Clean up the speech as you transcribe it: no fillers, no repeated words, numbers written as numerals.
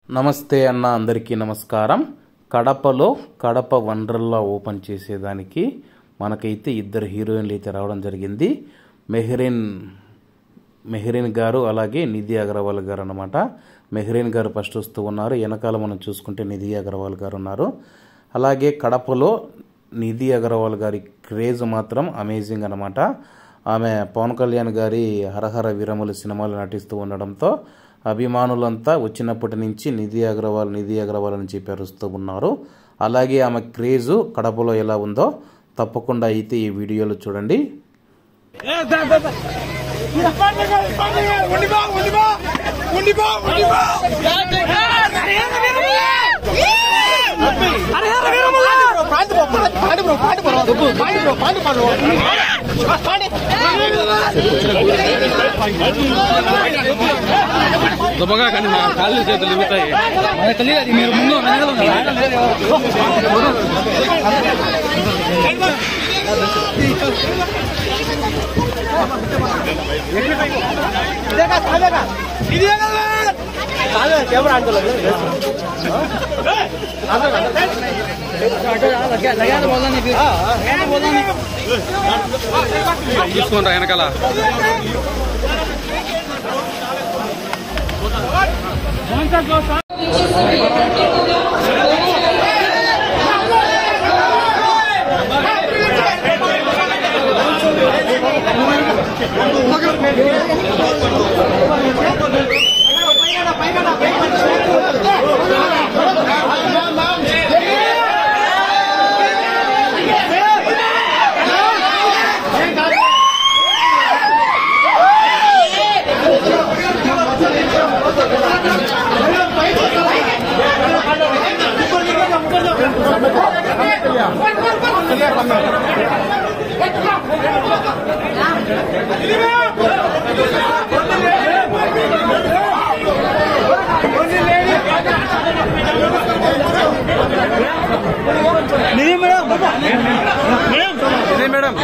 నమస్తే అన్న అందరికీ నమస్కారం. కడపలో కడప వండర్లా ఓపెన్ చేసేదానికి మనకైతే ఇద్దరు హీరోయిన్లు అయితే రావడం జరిగింది. మెహరీన్ గారు అలాగే నిధి అగర్వాల్ గారు అన్నమాట. మెహరీన్ గారు ఫస్ట్ వస్తూ ఉన్నారు, వెనకాల మనం చూసుకుంటే నిధి అగర్వాల్ గారు ఉన్నారు. అలాగే కడపలో నిధి అగర్వాల్ గారి క్రేజ్ మాత్రం అమేజింగ్ అన్నమాట. ఆమె పవన్ కళ్యాణ్ గారి హరహర వీరములు సినిమాలు నటిస్తూ ఉండడంతో అభిమానులంతా వచ్చినప్పటి నుంచి నిధి అగర్వాల్ అని చెప్పి అరుస్తూ ఉన్నారు. అలాగే ఆమె క్రేజు కడపలో ఎలా ఉందో తప్పకుండా అయితే ఈ వీడియోలో చూడండి. దుబ్బగా కానీ మా కాళ్ళు చేతులు ఇరుగుతాయి. తెలియదు మీరు ముందు తీసుకోండి వెనకాల. మేడం